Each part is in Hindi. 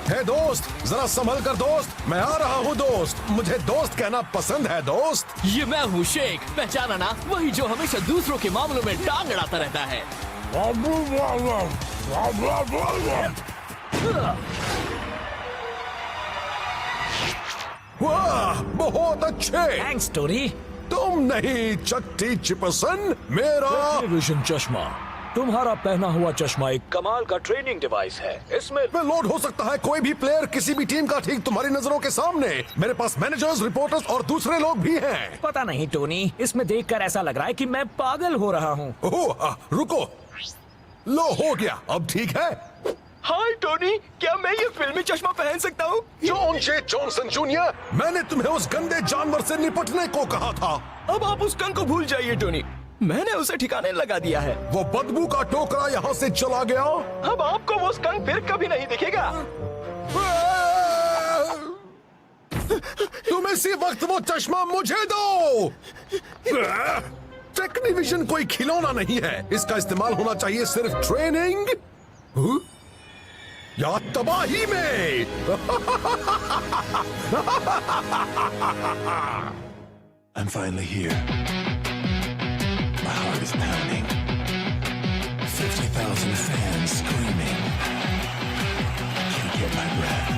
हे दोस्त, जरा संभल कर दोस्त, मैं आ रहा हूँ दोस्त। मुझे दोस्त कहना पसंद है दोस्त। ये मैं हूँ शेख, पहचाना ना? वही जो हमेशा दूसरों के मामलों में टांग अड़ाता रहता है। वाह, बहुत अच्छे। Thanks Tony. तुम नहीं चट्टी चिपसन, मेरा टेलीविजन चश्मा, तुम्हारा पहना हुआ चश्मा एक कमाल का ट्रेनिंग डिवाइस है। इसमें लोड हो सकता है कोई भी प्लेयर किसी भी टीम का ठीक तुम्हारी नजरों के सामने। मेरे पास मैनेजर्स, रिपोर्टर्स और दूसरे लोग भी हैं। पता नहीं टोनी, इसमें देखकर ऐसा लग रहा है कि मैं पागल हो रहा हूँ। ओह, रुको, लो हो गया, अब ठीक है। हाय टोनी, क्या मैं ये फिल्मी चश्मा पहन सकता हूँ? जॉन जे जॉनसन जूनियर, मैंने तुम्हें उस गंदे जानवर से निपटने को कहा था। अब आप उस कंग को भूल जाइए टोनी, मैंने उसे ठिकाने लगा दिया है। वो बदबू का टोकरा यहाँ से चला गया। अब आपको वो स्कंक फिर कभी नहीं दिखेगा। तुम इसी वक्त वो चश्मा मुझे दो। टेक्नीविजन कोई खिलौना नहीं है, इसका इस्तेमाल होना चाहिए सिर्फ ट्रेनिंग या तबाही में। I'm finally here. My heart is pounding. 50,000 fans screaming. Can't get my breath.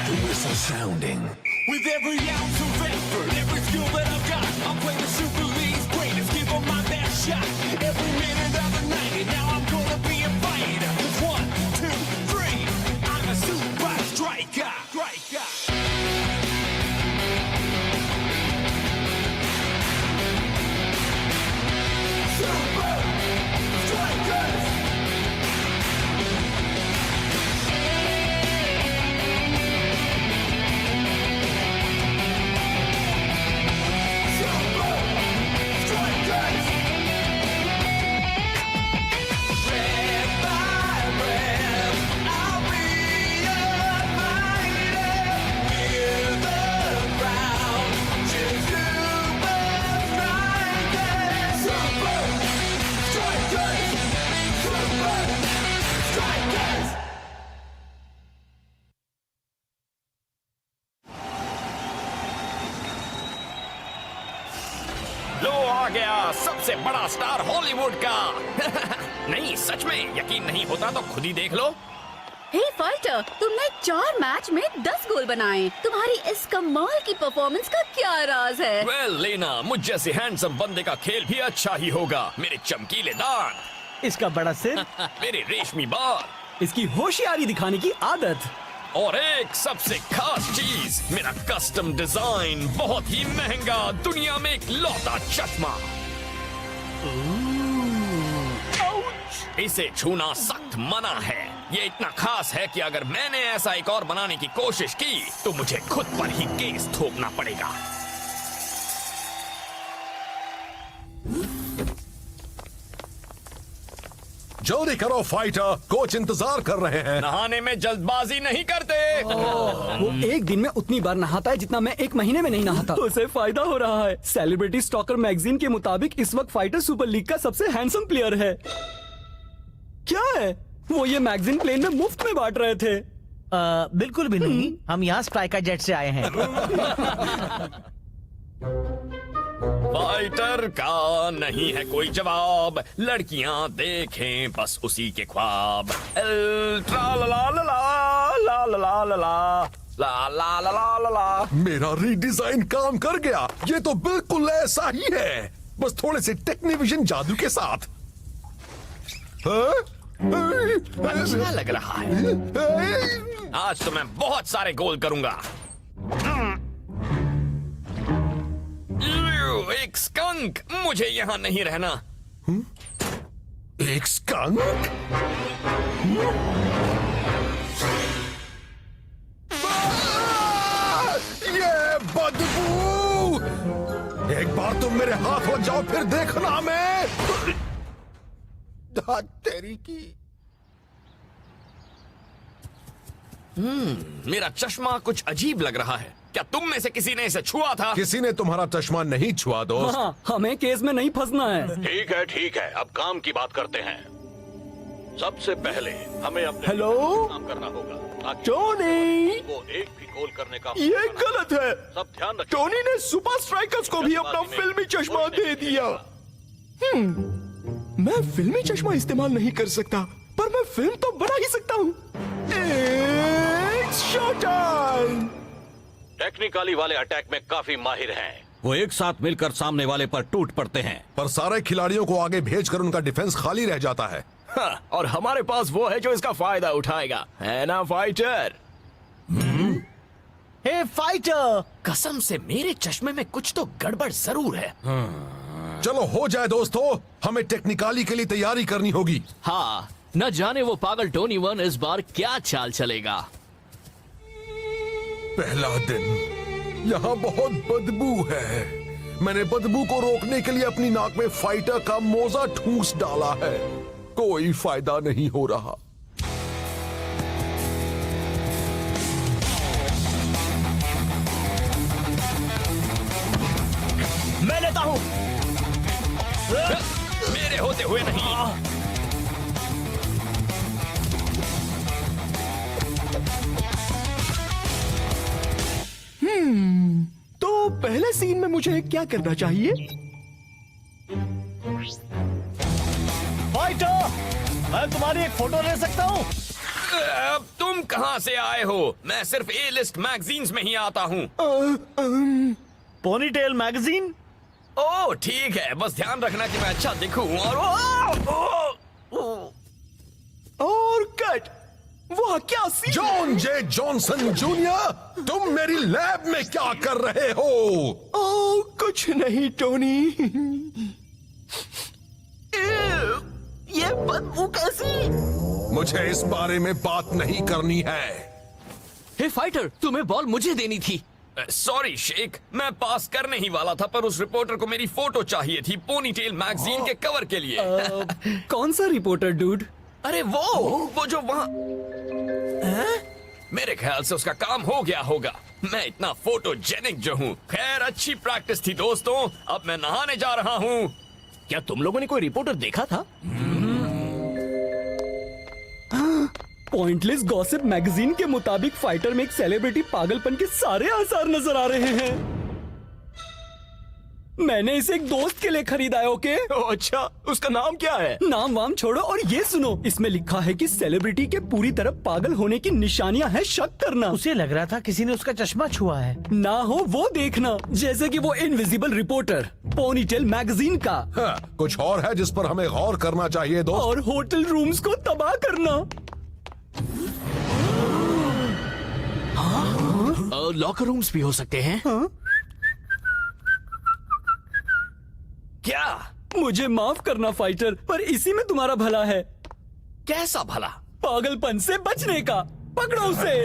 The whistle sounding. With every ounce of effort, every skill that I've got, I'm playing the Super League's greatest, give 'em my best shot. Every minute of the night, and now I'm gonna be a fighter. 1, 2, 3, I'm a super striker. Super Strikers! लो आ गया सबसे बड़ा स्टार हॉलीवुड का। नहीं, सच में यकीन नहीं होता तो खुद ही देख लो। हे फाइटर, तुमने 4 मैच में 10 गोल बनाए। तुम्हारी इस कमाल की परफॉर्मेंस का क्या राज है? वेल लेना, मुझ जैसे हैंडसम बंदे का खेल भी अच्छा ही होगा। मेरे चमकीले दांत, इसका बड़ा सिर, मेरे रेशमी बाल, इसकी होशियारी दिखाने की आदत, और एक सबसे खास चीज, मेरा कस्टम डिजाइन, बहुत ही महंगा, दुनिया में एक लौता चश्मा। इसे छूना सख्त मना है। ये इतना खास है कि अगर मैंने ऐसा एक और बनाने की कोशिश की तो मुझे खुद पर ही केस ठोकना पड़ेगा। जल्दी करो फाइटर, कोच इंतजार कर रहे हैं। नहाने में जल्दबाजी नहीं करते। वो एक दिन में उतनी बार नहाता है जितना मैं एक महीने में नहीं नहाता। उसे फायदा हो रहा है। सेलिब्रिटी स्टॉकर मैगजीन के मुताबिक इस वक्त फाइटर सुपर लीग का सबसे हैंडसम प्लेयर है। क्या है वो? ये मैगजीन प्लेन में मुफ्त में बांट रहे थे। बिल्कुल भी नहीं, हम यहाँ स्ट्राइकर जेट से आए हैं। फाइटर का नहीं है कोई जवाब, लड़कियां देखें बस उसी के ख्वाब। ट्रा ला ला ला ला ला ला ला ला ला ला ला ला ला। मेरा रीडिजाइन काम कर गया। ये तो बिल्कुल ऐसा ही है, बस थोड़े से टेक्नीविजन जादू के साथ। अच्छा लग रहा है। आज तो मैं बहुत सारे गोल करूंगा। एक स्कंक, मुझे यहाँ नहीं रहना। एक स्कंक? ये बदबू! एक बार तुम मेरे हाथ हो जाओ, फिर देखना मैं तेरी की। मेरा चश्मा कुछ अजीब लग रहा है। क्या तुम में से किसी ने इसे छुआ था? किसी ने तुम्हारा चश्मा नहीं छुआ दोस्त। हाँ, हमें केस में नहीं फंसना है। ठीक है, अब काम की बात करते हैं। सबसे पहले हमें अपने हेलो? काम करना होगा ताकि टोनी, वो एक भी गोल करने का ये गलत है। सब ध्यान रखिए। टोनी ने सुपर स्ट्राइकर्स को भी अपना फिल्मी चश्मा दे दिया। मैं फिल्मी चश्मा इस्तेमाल नहीं कर सकता, पर मैं फिल्म तो बना ही सकता हूँ। It's showtime! टेक्निकली वाले अटैक में काफी माहिर हैं। वो एक साथ मिलकर सामने वाले पर टूट पड़ते हैं। पर सारे खिलाड़ियों को आगे भेजकर उनका डिफेंस खाली रह जाता है। हाँ, और हमारे पास वो है जो इसका फायदा उठाएगा, है ना फाइटर? हे फाइटर, कसम से मेरे चश्मे में कुछ तो गड़बड़ जरूर है। चलो हो जाए दोस्तों, हमें टेक्निकाली के लिए तैयारी करनी होगी। हाँ, न जाने वो पागल टोनी वन इस बार क्या चाल चलेगा। पहला दिन, यहाँ बहुत बदबू है। मैंने बदबू को रोकने के लिए अपनी नाक में फाइटर का मोजा ठूंस डाला है, कोई फायदा नहीं हो रहा। मैं लेता हूँ। मेरे होते हुए नहीं। तो पहले सीन में मुझे क्या करना चाहिए? फाइटर, मैं तुम्हारी एक फोटो ले सकता हूँ? अब तुम कहाँ से आए हो? मैं सिर्फ ए लिस्ट मैगजीन्स में ही आता हूँ। Ponytail magazine? ओह ठीक है, बस ध्यान रखना कि मैं अच्छा दिखूं। और कट, वाह क्या सीन! जॉन जे जॉनसन जूनियर, तुम मेरी लैब में क्या कर रहे हो? ओ, कुछ नहीं टोनी। ये बदबू कैसी? मुझे इस बारे में बात नहीं करनी है। हे फाइटर, तुम्हें बॉल मुझे देनी थी। सॉरी शेख, मैं पास करने ही वाला था, पर उस रिपोर्टर को मेरी फोटो चाहिए थी पोनीटेल मैगजीन के कवर के लिए। कौन सा रिपोर्टर डूड? अरे वो जो वहाँ। मेरे ख्याल से उसका काम हो गया होगा। मैं इतना फोटोजेनिक जो हूँ। खैर, अच्छी प्रैक्टिस थी दोस्तों, अब मैं नहाने जा रहा हूँ। क्या तुम लोगों ने कोई रिपोर्टर देखा था? पॉइंटलेस गॉसिप मैगजीन के मुताबिक फाइटर में एक सेलिब्रिटी पागलपन के सारे आसार नजर आ रहे हैं। मैंने इसे एक दोस्त के लिए खरीदा है। ओके? अच्छा, उसका नाम क्या है? नाम वाम छोड़ो और ये सुनो, इसमें लिखा है कि सेलिब्रिटी के पूरी तरह पागल होने की निशानियां हैं शक करना। उसे लग रहा था किसी ने उसका चश्मा छुआ है। ना हो वो देखना, जैसे कि वो इनविजिबल रिपोर्टर पोनीटेल मैगजीन का। हाँ, कुछ और है जिस पर हमें गौर करना चाहिए दोस्त। और होटल रूम्स को तबाह करना। लॉकर रूम्स भी हो सकते हैं। क्या? मुझे माफ करना फाइटर, पर इसी में तुम्हारा भला है। कैसा भला? पागलपन से बचने का। पकड़ो उसे।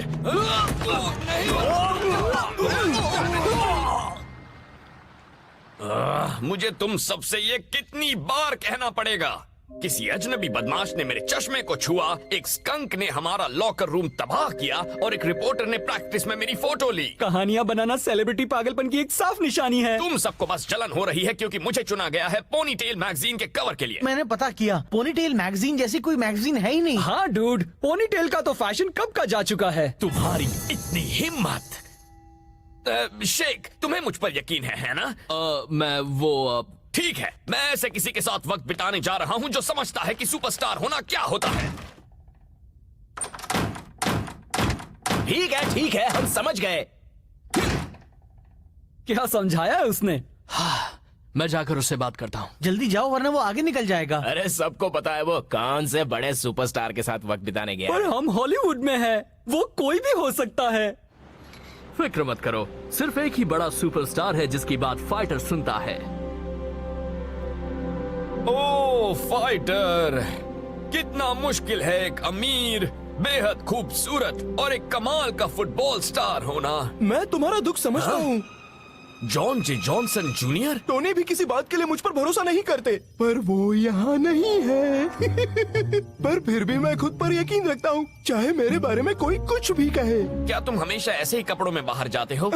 मुझे तुम सबसे ये कितनी बार कहना पड़ेगा? किसी अजनबी बदमाश ने मेरे चश्मे को छुआ, एक स्कंक ने हमारा लॉकर रूम तबाह किया और एक रिपोर्टर ने प्रैक्टिस में मेरी फोटो ली। कहानियां बनाना सेलिब्रिटी पागलपन की एक साफ निशानी है। तुम सबको बस जलन हो रही है क्योंकि मुझे चुना गया है पोनीटेल मैगजीन के कवर के लिए। मैंने पता किया, पोनीटेल मैगजीन जैसी कोई मैगजीन है ही नहीं। हाँ डूड, पोनीटेल का तो फैशन कब का जा चुका है। तुम्हारी इतनी हिम्मत। शेख, तुम्हें मुझ पर यकीन है ना? मैं वो ठीक है, मैं ऐसे किसी के साथ वक्त बिताने जा रहा हूं जो समझता है कि सुपरस्टार होना क्या होता है। ठीक है, हम समझ गए। क्या समझाया है उसने? मैं जाकर उससे बात करता हूँ। जल्दी जाओ वरना वो आगे निकल जाएगा। अरे सबको पता है वो कौन से बड़े सुपरस्टार के साथ वक्त बिताने गया पर हम हॉलीवुड में हैं, वो कोई भी हो सकता है। फिक्र मत करो, सिर्फ एक ही बड़ा सुपरस्टार है जिसकी बात फाइटर सुनता है। ओ फाइटर, कितना मुश्किल है एक अमीर, बेहद खूबसूरत और एक कमाल का फुटबॉल स्टार होना। मैं तुम्हारा दुख समझता हूँ। जॉन जे जॉनसन जूनियर। टोनी भी किसी बात के लिए मुझ पर भरोसा नहीं करते, पर वो यहाँ नहीं है। पर फिर भी मैं खुद पर यकीन रखता हूँ, चाहे मेरे बारे में कोई कुछ भी कहे। क्या तुम हमेशा ऐसे ही कपड़ों में बाहर जाते हो?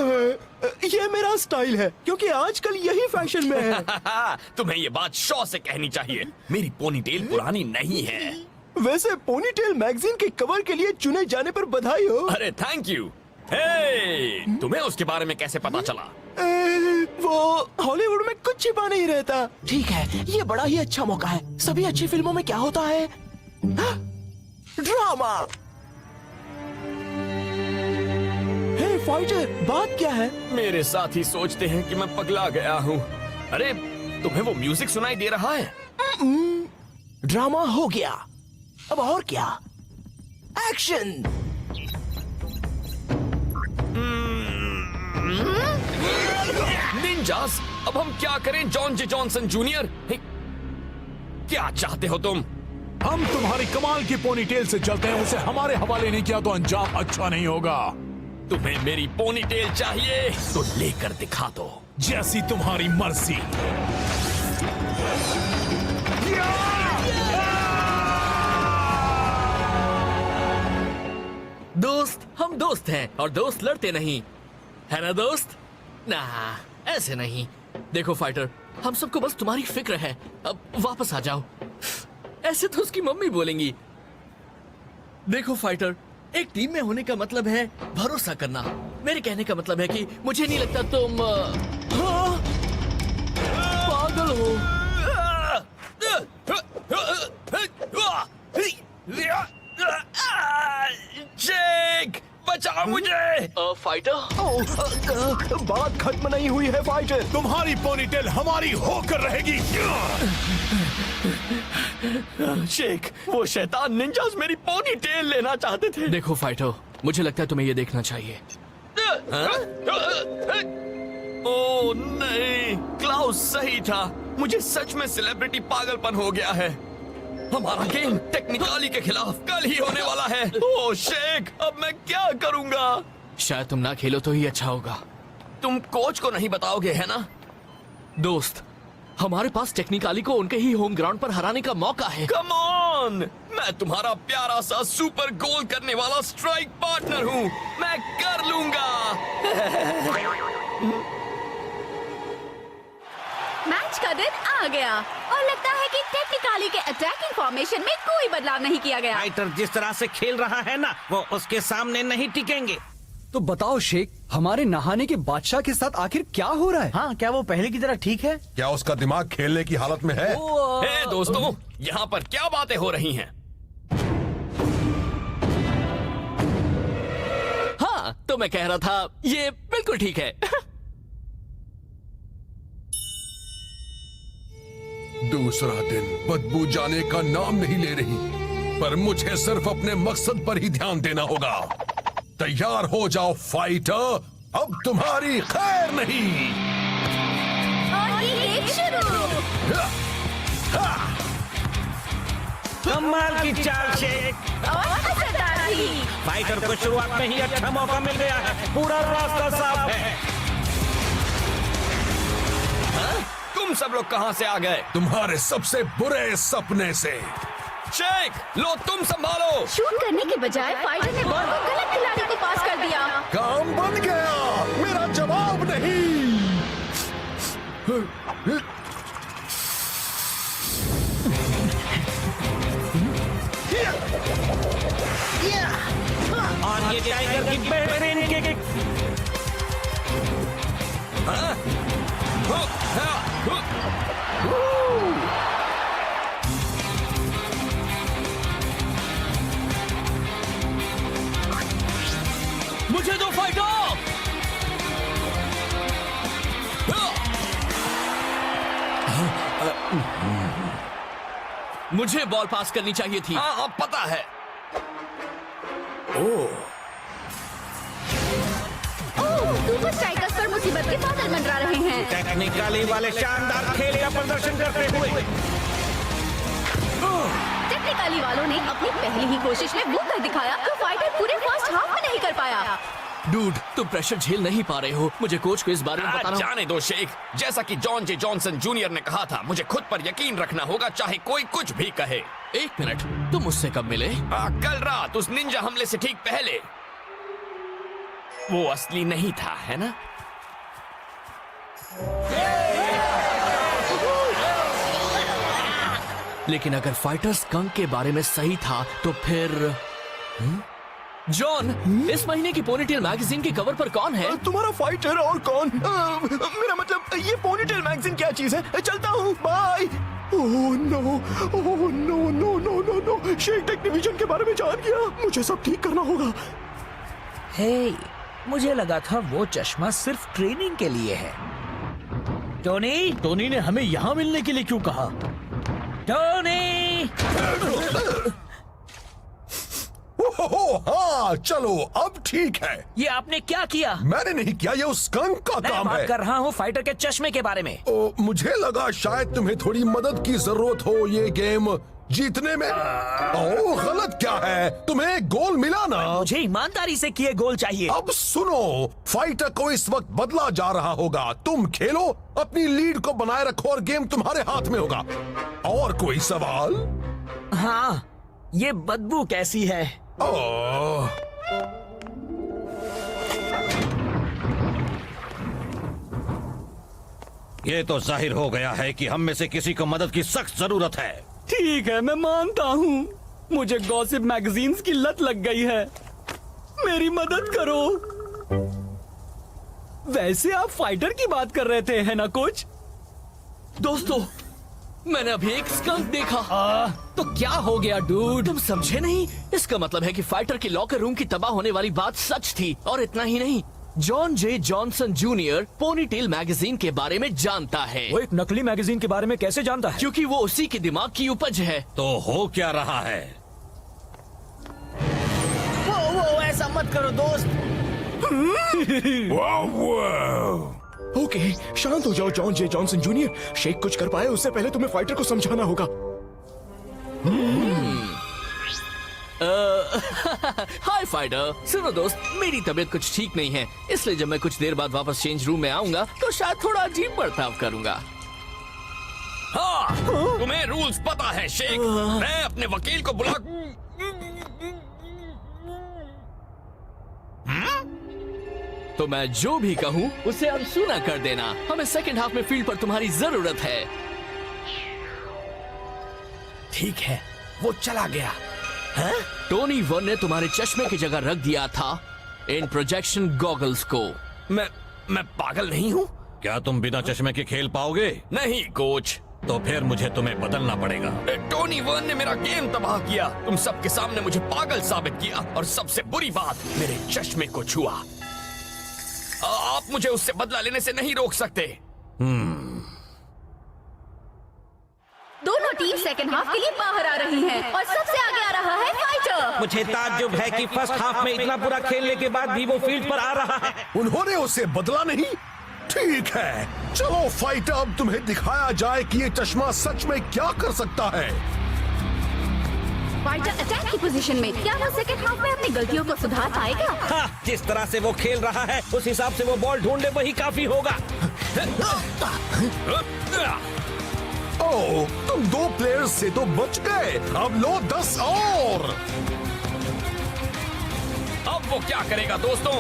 ये मेरा स्टाइल है, क्योंकि आजकल यही फैशन में है। तुम्हें ये बात शौ से कहनी चाहिए, मेरी पोनीटेल पुरानी नहीं है। वैसे पोनीटेल मैगजीन के कवर के लिए चुने जाने पर बधाई हो। अरे थैंक यू। हे, तुम्हें उसके बारे में कैसे पता चला? वो हॉलीवुड में कुछ छिपा नहीं रहता। ठीक है, ये बड़ा ही अच्छा मौका है। सभी अच्छी फिल्मों में क्या होता है? ड्रामा। हे फाइटर, बात क्या है? मेरे साथी सोचते हैं कि मैं पगला गया हूँ। अरे तुम्हें वो म्यूजिक सुनाई दे रहा है? ड्रामा हो गया, अब और क्या? एक्शन। निंजास, अब हम क्या करें जॉन जे जॉनसन जूनियर? क्या चाहते हो तुम? हम तुम्हारी कमाल की पोनीटेल से चलते हैं, उसे हमारे हवाले नहीं किया तो अंजाम अच्छा नहीं होगा। तुम्हें मेरी पोनीटेल चाहिए तो लेकर दिखा दो। जैसी तुम्हारी मर्जी। दोस्त, हम दोस्त हैं और दोस्त लड़ते नहीं, है ना दोस्त? ना, ऐसे नहीं। देखो फाइटर, हम सबको बस तुम्हारी फिक्र है, अब वापस आ जाओ। ऐसे तो उसकी मम्मी बोलेंगी। देखो फाइटर, एक टीम में होने का मतलब है भरोसा करना। मेरे कहने का मतलब है कि मुझे नहीं लगता तुम पागल हो। जेक, बचाओ मुझे। फाइटर, बात खत्म नहीं हुई है फाइटर। तुम्हारी पोनीटेल हमारी होकर रहेगी। शेख, वो शैतान निंजास मेरी पोनीटेल लेना चाहते थे। देखो फाइटर, मुझे लगता है तुम्हें ये देखना चाहिए। ओ नहीं, क्लाउस सही था। मुझे सच में सेलिब्रिटी पागलपन हो गया है। हमारा गेम टेक्निकली के खिलाफ कल ही होने वाला है। ओ शेख, अब मैं क्या करूंगा? शायद तुम ना खेलो तो ही अच्छा होगा। तुम कोच को नहीं बताओगे, है ना? दोस्त, हमारे पास टेक्निकली को उनके ही होम ग्राउंड पर हराने का मौका है। कम ऑन, मैं तुम्हारा प्यारा सा सुपर गोल करने वाला स्ट्राइक पार्टनर हूँ। मैं कर लूंगा। मैच का दिन आ गया और लगता है कि टेक्निकली के अटैकिंग फॉर्मेशन में कोई बदलाव नहीं किया गया। फाइटर जिस तरह से खेल रहा है ना, वो उसके सामने नहीं टिकेंगे। तो बताओ शेख, हमारे नहाने के बादशाह के साथ आखिर क्या हो रहा है? हाँ, क्या वो पहले की तरह ठीक है? क्या उसका दिमाग खेलने की हालत में है? हे दोस्तों, यहाँ पर क्या बातें हो रही हैं? हाँ, तो मैं कह रहा था ये बिल्कुल ठीक है। दूसरा दिन बदबू जाने का नाम नहीं ले रही, पर मुझे सिर्फ अपने मकसद पर ही ध्यान देना होगा। तैयार हो जाओ फाइटर, अब तुम्हारी खैर नहीं। और ये गेम शुरू। कमाल की चाल शेख। और असरदार थी। फाइटर को शुरुआत में ही अच्छा मौका मिल गया है, पूरा रास्ता साफ है। तुम सब लोग कहाँ से आ गए? तुम्हारे सबसे बुरे सपने से। शेख, लो तुम संभालो। शूट करने के बजाय फाइटर ने बॉल को गलत खिलाड़ी को पास कर दिया। काम बन गया, मेरा जवाब नहीं। और ये टाइगर की बेहतरीन किक। मुझे दो फाइटर। मुझे बॉल पास करनी चाहिए थी। हाँ, पता है। सुपर स्ट्राइकर्स पर मुसीबत के बादल मंडरा रहे हैं। टेक्निकली वाले शानदार खेल का प्रदर्शन करते हुए टेक्निकली वालों ने अपनी पहली ही कोशिश में वो कर दिखाया जो फाइटर पूरे फर्स्ट हाफ में नहीं कर पाया। डूड, तुम प्रेशर झेल नहीं पा रहे हो। मुझे कोच को इस बारे में बताना। जाने दो शेख, जैसा कि जॉन जे जॉनसन जूनियर ने कहा था, मुझे खुद पर यकीन रखना होगा चाहे कोई कुछ भी कहे। एक मिनट, तुम मुझसे कब मिले? कल रात उस निंजा हमले से ठीक पहले। वो असली नहीं था, है ना? लेकिन अगर फाइटर स्कंक के बारे में सही था तो फिर जॉन, इस महीने की पोनीटेल मैगजीन के कवर पर कौन है? तुम्हारा फाइटर और कौन? मेरा मतलब ये पोनीटेल मैगजीन क्या चीज है? चलता हूँ, bye. Oh no, oh no no no no no, शेक टेक्नीविजन के बारे में जान गया। मुझे सब ठीक करना होगा। हे, मुझे लगा था वो चश्मा सिर्फ ट्रेनिंग के लिए है। टोनी ने हमें यहाँ मिलने के लिए क्यों कहा? टोनी! ओहो, हाँ, चलो अब ठीक है। ये आपने क्या किया? मैंने नहीं किया, ये उस स्कंक का मैं काम बात है। कर रहा हूँ फाइटर के चश्मे के बारे में। मुझे लगा शायद तुम्हें थोड़ी मदद की जरूरत हो ये गेम जीतने में। ओह, गलत क्या है? तुम्हें एक गोल मिला ना? मुझे ईमानदारी से किए गोल चाहिए। अब सुनो, फाइटर को इस वक्त बदला जा रहा होगा। तुम खेलो, अपनी लीड को बनाए रखो और गेम तुम्हारे हाथ में होगा। और कोई सवाल? हाँ, ये बदबू कैसी है? ओह, ये तो जाहिर हो गया है कि हम में से किसी को मदद की सख्त जरूरत है। ठीक है, मैं मानता हूँ। मुझे गॉसिप मैगजीन्स की लत लग गई है। मेरी मदद करो। वैसे आप फाइटर की बात कर रहे थे, है ना कोच? दोस्तों, मैंने अभी एक स्कंक देखा। तो क्या हो गया डूड? तुम समझे नहीं? इसका मतलब है कि फाइटर के लॉकर रूम की तबाह होने वाली बात सच थी। और इतना ही नहीं, जॉन जे जॉनसन जूनियर पोनीटेल मैगजीन के बारे में जानता है। वो एक नकली मैगजीन के बारे में कैसे जानता है? क्योंकि वो उसी के दिमाग की उपज है। तो हो क्या रहा है? वो ऐसा मत करो दोस्त। ओके, शांत हो जाओ जॉन जे जॉनसन जूनियर। शेख कुछ कर पाए उससे पहले तुम्हें फाइटर को समझाना होगा। हाय फाइटर, सुनो दोस्त, मेरी तबीयत कुछ ठीक नहीं है, इसलिए जब मैं कुछ देर बाद वापस चेंज रूम में आऊंगा तो शायद थोड़ा अजीब बर्ताव करूंगा। हाँ, तुम्हें रूल्स पता है शेख। मैं अपने वकील को बुला। तो मैं जो भी कहूँ उसे अनसुना कर देना। हमें सेकंड हाफ में फील्ड पर तुम्हारी जरूरत है। ठीक है, वो चला गया। टोनी वन ने तुम्हारे चश्मे की जगह रख दिया था इन प्रोजेक्शन गॉगल्स को। मैं पागल नहीं हूँ। क्या तुम बिना चश्मे के खेल पाओगे? नहीं कोच। तो फिर मुझे तुम्हें बदलना पड़ेगा। टोनी वन ने मेरा गेम तबाह किया। तुम सबके सामने मुझे पागल साबित किया और सबसे बुरी बात, मेरे चश्मे को छुआ। आप मुझे उससे बदला लेने से नहीं रोक सकते। दोनों टीम सेकंड हाफ के लिए बाहर आ रही हैं और सबसे आगे आ रहा है फाइटर। मुझे ताज्जुब है कि फर्स्ट हाफ में इतना बुरा खेलने के बाद भी वो फील्ड पर आ रहा है। उन्होंने उसे बदला नहीं? ठीक है, चलो फाइटर, अब तुम्हें दिखाया जाए कि ये चश्मा सच में क्या कर सकता है। फाइटर अटैक की पोजीशन में, क्या वो सेकंड हाफ में अपनी गलतियों को सुधार पाएगा? हाँ, जिस तरह से वो खेल रहा है उस हिसाब से वो बॉल ढूंढे वही काफी होगा। ओह, तुम 2 प्लेयर्स से तो बच गए। अब लो 10 और। अब वो क्या करेगा दोस्तों?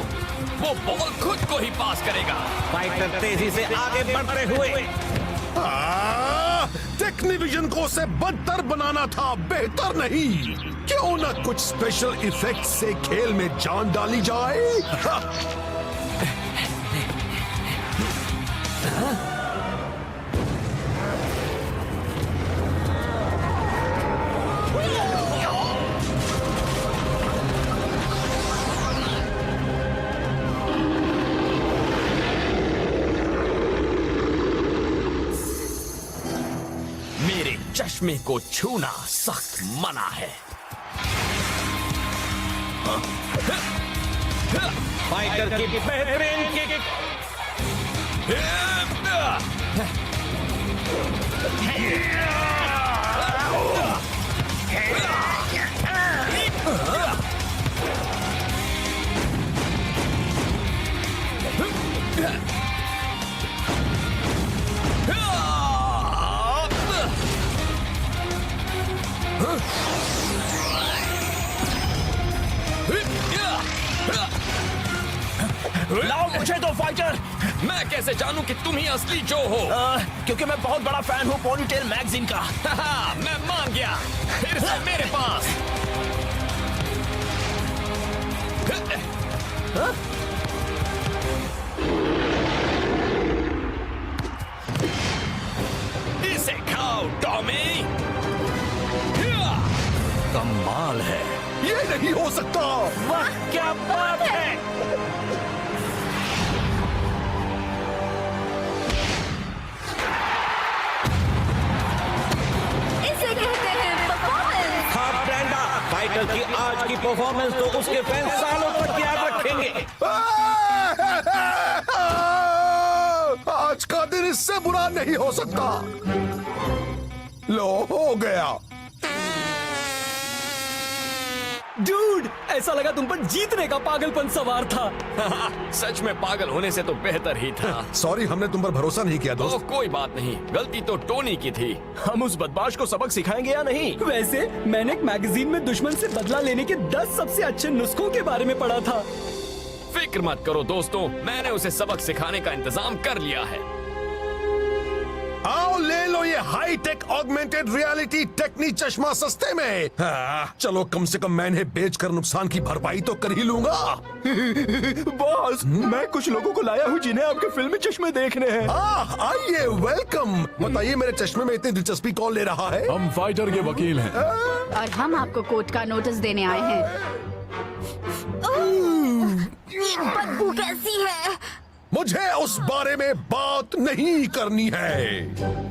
वो बॉल खुद को ही पास करेगा। फाइटर तेजी से आगे बढ़ते हुए। टेक्नीविजन को उसे बदतर बनाना था, बेहतर नहीं। क्यों ना कुछ स्पेशल इफेक्ट से खेल में जान डाली जाए। मेरे चश्मे को छूना सख्त मना है। फाइटर की बेहतरीन किक। लाओ मुझे दो फाइटर। मैं कैसे जानूं कि तुम ही असली जो हो? क्योंकि मैं बहुत बड़ा फैन हूँ पोनीटेल मैगजीन का। मैं मान गया। फिर से मेरे पास। इसे खाओ टॉमी। कमाल है। ये नहीं हो सकता। वाह क्या बात है। इसे कहते हैं परफॉर्मेंस। हाँ ब्रेंडा, फाइटर की आज की परफॉर्मेंस तो उसके फैंस सालों तक याद रखेंगे। आज का दिन इससे बुरा नहीं हो सकता। लो हो गया। डूड, ऐसा लगा तुम पर जीतने का पागलपन सवार था। सच में पागल होने से तो बेहतर ही था। सॉरी, हमने तुम पर भरोसा नहीं किया तो दोस्त। कोई बात नहीं, गलती तो टोनी की थी। हम उस बदमाश को सबक सिखाएंगे या नहीं? वैसे मैंने एक मैगजीन में दुश्मन से बदला लेने के 10 सबसे अच्छे नुस्खों के बारे में पढ़ा था। फिक्र मत करो दोस्तों, मैंने उसे सबक सिखाने का इंतजाम कर लिया है। आओ ले लो ये हाई टेक ऑगमेंटेड रियलिटी टेक्नी चश्मा सस्ते में। चलो कम से कम मैं इन्हें बेचकर नुकसान की भरपाई तो कर ही लूंगा। बॉस, मैं कुछ लोगों को लाया हूँ जिन्हें आपके फिल्मी चश्मे देखने हैं। आइए, वेलकम। बताइए मेरे चश्मे में इतनी दिलचस्पी कौन ले रहा है? हम फाइटर के वकील हैं। और हम आपको कोर्ट का नोटिस देने आए हैं। ये बदबू कैसी है? मुझे उस बारे में बात नहीं करनी है।